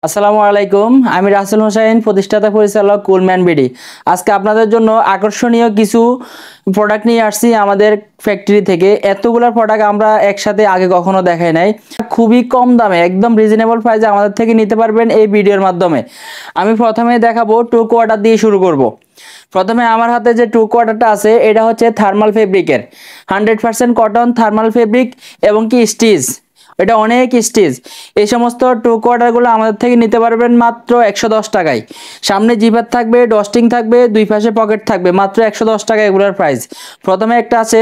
আসসালামু আলাইকুম। আমি রাসেল হোসেন, প্রতিষ্ঠাতা পরিচালক কুলম্যান বিডি। আজকে আপনাদের জন্য আকর্ষণীয় কিছু প্রোডাক্ট নিয়ে আসছি আমাদের ফ্যাক্টরি থেকে। এতগুলো প্রোডাক্ট আমরা একসাথে আগে কখনো দেখাই নাই। খুবই কম দামে একদম রিজনেবল প্রাইসে আমাদের থেকে নিতে পারবেন এই ভিডিওর মাধ্যমে। আমি প্রথমে দেখাবো টু কোয়ার্টার দিয়ে শুরু করব। প্রথমে আমার হাতে যে টু কোয়ার্টারটা আছে এটা হচ্ছে থার্মাল ফেব্রিকের 100% কটন থার্মাল ফেব্রিক এবং কি স্টিচ, এটা অনেক স্টিচ। এই সমস্ত টু কোয়ার্টারগুলো আমাদের থেকে নিতে পারবেন মাত্র 110 টাকায়। সামনে জিপার থাকবে, ডস্টিং থাকবে, দুই পাশে পকেট থাকবে, মাত্র 110 টাকা এগুলোর প্রাইস। প্রথমে একটা আছে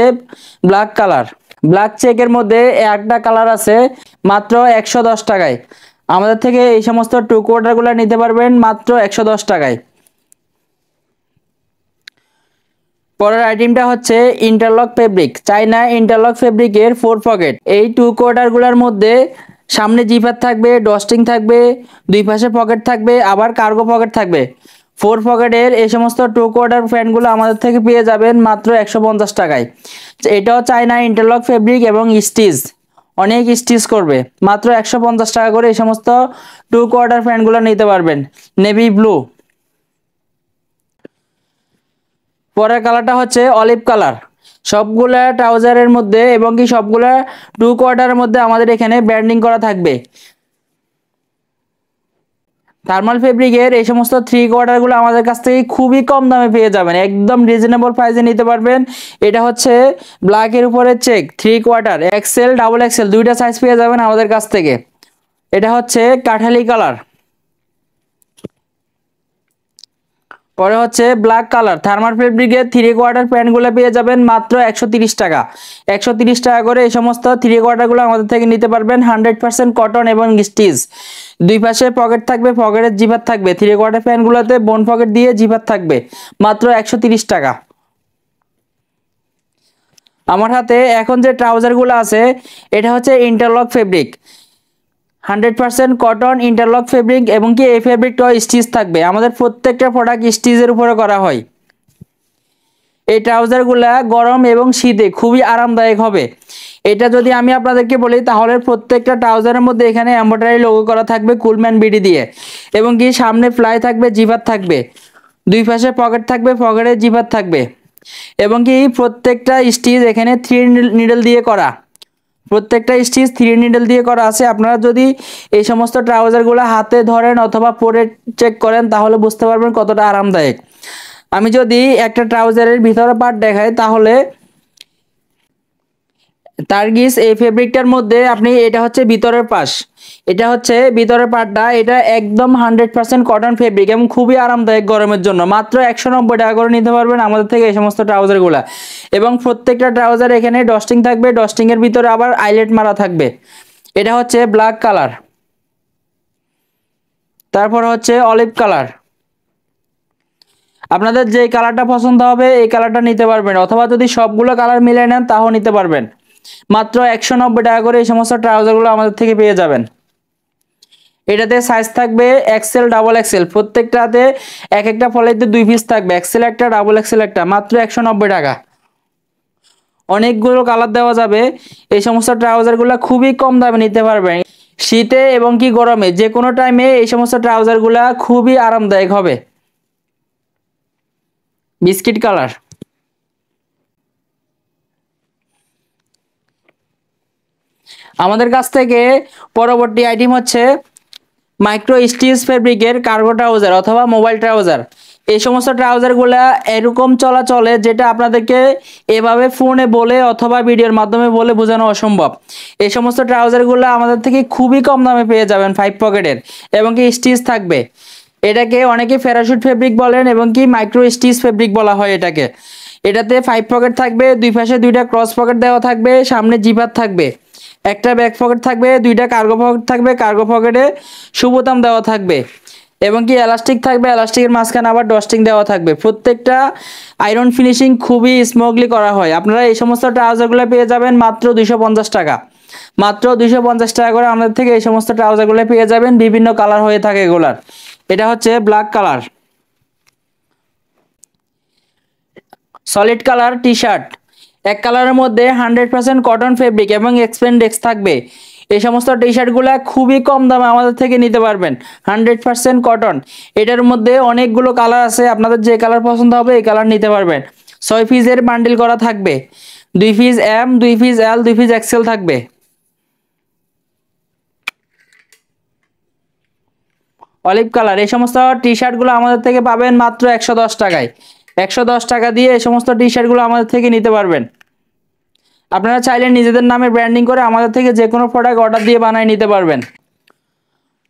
ব্ল্যাক কালার, ব্ল্যাক চেকের মধ্যে একটা কালার আছে, মাত্র 110 টাকায়। আমাদের থেকে এই সমস্ত টু কোয়ার্টারগুলো নিতে পারবেন মাত্র 110 টাকায়। পরের আইটেমটা হচ্ছে ইন্টারলক ফেব্রিক, চাইনা ইন্টারলক ফেব্রিকের 4 পকেট। এই টু কোয়ার্টারগুলোর মধ্যে সামনে জিপার থাকবে, ডস্টিং থাকবে, দুই পাশে পকেট থাকবে, আবার কার্গো পকেট থাকবে। 4 পকেটের এই সমস্ত টু কোয়ার্টার প্যান্টগুলো আমাদের থেকে পেয়ে যাবেন মাত্র 150 টাকায়। এটাও চাইনা ইন্টারলক ফেব্রিক এবং স্টিচ, অনেক স্টিচ করবে। মাত্র 150 টাকা করে এই সমস্ত টু কোয়ার্টার প্যান্টগুলো নিতে পারবেন। Navy blue. পরের কালারটা হচ্ছে অলিভ কালার। সবগুলা ট্রাউজারের মধ্যে এবং কি সবগুলা টু কোয়ার্টারের মধ্যে আমাদের এখানে ব্র্যান্ডিং করা থাকবে। থার্মাল ফেব্রিকের এই সমস্ত থ্রি কোয়ার্টারগুলো আমাদের কাছ থেকে খুবই কম দামে পেয়ে যাবেন, একদম রিজনেবল প্রাইসে নিতে পারবেন। এটা হচ্ছে ব্ল্যাকের উপরে check three quarter, XL double XL দুইটা সাইজ পেয়ে যাবেন আমাদের কাছ থেকে। এটা হচ্ছে কাঠালি কালার। পরে হচ্ছে ব্ল্যাক কালার থার্মাল ফেব্রিকের থ্রি কোয়ার্টার প্যান্টগুলো পেয়ে যাবেন মাত্র 130 টাকা। 130 টাকা করে এই সমস্ত থ্রি কোয়ার্টারগুলো আমাদের থেকে নিতে পারবেন। 100% কটন এবং স্টিচ, দুই পাশে পকেট থাকবে, পকেটের জিপার থাকবে। থ্রি কোয়ার্টার প্যান্টগুলোতে বোন পকেট দিয়ে জিপার থাকবে, মাত্র 130 টাকা। আমার হাতে এখন যে ট্রাউজারগুলো আছে এটা হচ্ছে interlock fabric, 100% cotton interlock fabric এবং কি এই ফেব্রিকটাও স্টিচ থাকবে। আমাদের প্রত্যেকটা প্রোডাক্ট স্টিচের উপরে করা হয়। এই ট্রাউজারগুলা গরম এবং শীতে খুবই আরামদায়ক হবে। এটা যদি আমি আপনাদেরকে বলি তাহলে প্রত্যেকটা ট্রাউজারের মধ্যে এখানে এমব্রয়ডারি লোগো করা থাকবে কুলম্যান বিডি দিয়ে, এবং কি সামনে ফ্লাই থাকবে, জিপার থাকবে, দুই পাশে পকেট থাকবে, পকেটে জিপার থাকবে, এবং কি প্রত্যেকটা স্টিচ এখানে থ্রি নিডল দিয়ে করা। প্রত্যেকটা স্টিচ থ্রি নিডল দিয়ে করা আছে। আপনারা যদি এই সমস্ত ট্রাউজারগুলো হাতে ধরেন অথবা পরে চেক করেন তাহলে বুঝতে পারবেন কতটা আরামদায়ক। আমি যদি একটা ট্রাউজারের ভিতরে পার্ট দেখাই তাহলে টার্গিস এই ফেব্রিকটার মধ্যে আপনি, এটা হচ্ছে ভিতরের পাশ, এটা হচ্ছে ভিতরের পার্টটা, এটা একদম 100% কটন ফেব্রিক এবং খুবই আরামদায়ক গরমের জন্য। মাত্র 190 টাকা করে নিতে পারবেন আমাদের থেকে এই সমস্ত ট্রাউজারগুলো। এবং প্রত্যেকটা ট্রাউজার এখানে ডস্টিং থাকবে, ডস্টিং এর ভিতরে আবার আইলেট মারা থাকবে। এটা হচ্ছে ব্ল্যাক কালার। তারপর হচ্ছে অলিভ কালার। আপনাদের যে কালারটা পছন্দ হবে এই কালারটা নিতে পারবেন, অথবা যদি সবগুলো কালার মিলে নেন তাও নিতে পারবেন। মাত্র 190 টাকা করে এই সমস্ত ট্রাউজারগুলো আমাদের থেকে পেয়ে যাবেন। এটাতে সাইজ থাকবে এক্সেল ডাবল এক্সেল, প্রত্যেকটাতে এক একটা ফলাইতে দুই পিস থাকবে, এক্সেল একটা ডাবল এক্সেল একটা, মাত্র 190 টাকা। অনেকগুলো কালার দেওয়া যাবে। এই সমস্ত ট্রাউজারগুলো খুবই কম দামে নিতে পারবেন। শীতে এবং কি গরমে যে কোনো টাইমে এই সমস্ত ট্রাউজারগুলো খুবই আরামদায়ক হবে। Biscuit colour. আমাদের কাছ থেকে পরবর্তী আইটেম হচ্ছে মাইক্রো স্টিচ ফেব্রিকের কার্গো ট্রাউজার অথবা মোবাইল ট্রাউজার। এই সমস্ত ট্রাউজারগুলো এরকম চলে যেটা আপনাদেরকে এভাবে ফোনে বলে অথবা ভিডিওর মাধ্যমে বলে বোঝানো অসম্ভব। এই সমস্ত ট্রাউজারগুলো আমাদের থেকে খুবই কম দামে পেয়ে যাবেন, 5 পকেটের এবং কি স্টিচ থাকবে। এটাকে অনেকে প্যারাশুট ফেব্রিক বলেন এবং কি মাইক্রো স্টিচ ফেব্রিক বলা হয় এটাকে। এটাতে 5 পকেট থাকবে, দুই পাশে দুইটা ক্রস পকেট দেওয়া থাকবে, সামনে জিপার থাকবে, একটা ব্যাক পকেট থাকবে, দুইটা কার্গো পকেট থাকবে, কার্গো পকেটে শুবোতাম দেওয়া থাকবে, এবং কি এলাস্টিক থাকবে, এলাস্টিকের মাঝখানে আবার ডস্টিং দেওয়া থাকবে। প্রত্যেকটা আয়রন ফিনিশিং খুবই স্মুথলি করা হয়। আপনারা এই সমস্ত ট্রাউজারগুলো পেয়ে যাবেন মাত্র 250 টাকা। মাত্র 250 টাকা করে আমাদের থেকে এই সমস্ত ট্রাউজারগুলো পেয়ে যাবেন। বিভিন্ন কালার হয়ে থাকে এগুলার। এটা হচ্ছে black colour, solid colour T shirt, এক কালারের মধ্যে 100% কটন ফেব্রিক এবং এক্সপেন্ডেক্স থাকবে। এই সমস্ত টি শার্টগুলো খুবই কম দামে আমাদের থেকে নিতে পারবেন, 100% কটন। এটার মধ্যে অনেকগুলো কালার আছে, আপনাদের যে কালার পছন্দ হবে এই কালার নিতে পারবেন। 6 পিসের বান্ডিল করা থাকবে, 2 পিস এম, 2 পিস এল, 2 পিস এক্সেল থাকবে। অলিভ কালার, এই সমস্ত টি শার্টগুলো আমাদের থেকে পাবেন মাত্র 110 টাকায়। 110 টাকা দিয়ে এই সমস্ত টি শার্টগুলো আমাদের থেকে নিতে পারবেন। আপনারা চাইলে নিজেদের নামে ব্র্যান্ডিং করে আমাদের থেকে যে কোনো প্রোডাক্ট অর্ডার দিয়ে বানিয়ে নিতে পারবেন।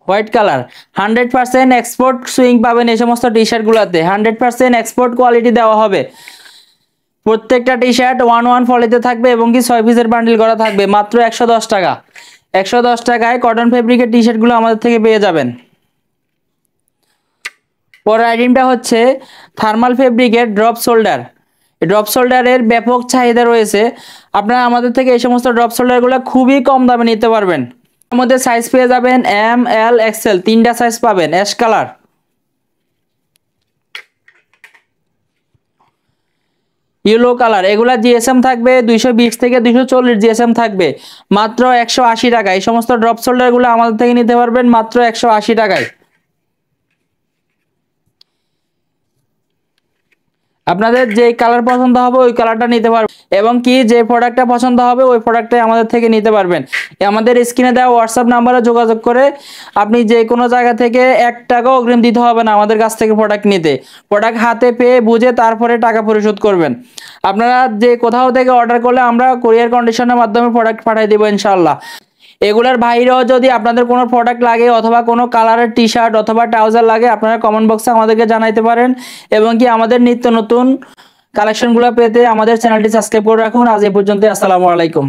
হোয়াইট কালার, 100% এক্সপোর্ট সুইং পাবেন এই সমস্ত টি শার্টগুলোতে, 100% এক্সপোর্ট কোয়ালিটি দেওয়া হবে। প্রত্যেকটা টি শার্ট 1 ফলিতে থাকবে এবং কি 6 পিসের বান্ডিল করা থাকবে, মাত্র 110 টাকা। 110 টাকায় কটন ফেব্রিকের টি শার্টগুলো আমাদের থেকে পেয়ে যাবেন। পরের আইটেমটা হচ্ছে থার্মাল ফেব্রিকের ড্রপ শোল্ডার। ড্রপ শোল্ডারের ব্যাপক চাহিদা রয়েছে, আপনারা আমাদের থেকে এই সমস্ত ড্রপ শোল্ডারগুলো খুবই কম দামে নিতে পারবেন। এর মধ্যে সাইজ পেয়ে যাবেন এম, এল, এক্সেল, 3টা সাইজ পাবেন। অ্যাশ কালার, ইয়েলো কালার, এগুলা জিএসএম থাকবে 220 থেকে 240 জিএসএম থাকবে, মাত্র 180 টাকা। এই সমস্ত ড্রপ শোল্ডারগুলো আমাদের থেকে নিতে পারবেন মাত্র 180 টাকায়। আপনাদের যে কালার পছন্দ হবে ওই কালারটা নিতে পারবেন এবং কি যে প্রোডাক্টটা পছন্দ হবে ওই প্রোডাক্টটাই আমাদের থেকে নিতে পারবেন। আমাদের স্ক্রিনে দেওয়া হোয়াটসঅ্যাপ নাম্বারে যোগাযোগ করে আপনি যে কোনো জায়গা থেকে 1 টাকাও অগ্রিম দিতে হবে না আমাদের কাছ থেকে প্রোডাক্ট নিতে। প্রোডাক্ট হাতে পেয়ে বুঝে তারপরে টাকা পরিশোধ করবেন। আপনারা যে কোথাও থেকে অর্ডার করলে আমরা কুরিয়ার কন্ডিশনের মাধ্যমে প্রোডাক্ট পাঠিয়ে দেবো ইনশাআল্লাহ। এগুলার বাইরেও যদি আপনাদের কোনো প্রোডাক্ট লাগে অথবা কোনো কালারের টি শার্ট অথবা ট্রাউজার লাগে, আপনারা কমেন্ট বক্সে আমাদেরকে জানাইতে পারেন এবং কি আমাদের নিত্য নতুন কালেকশনগুলো পেতে আমাদের চ্যানেলটি সাবস্ক্রাইব করে রাখুন। আজ এই পর্যন্ত, আসসালামু আলাইকুম।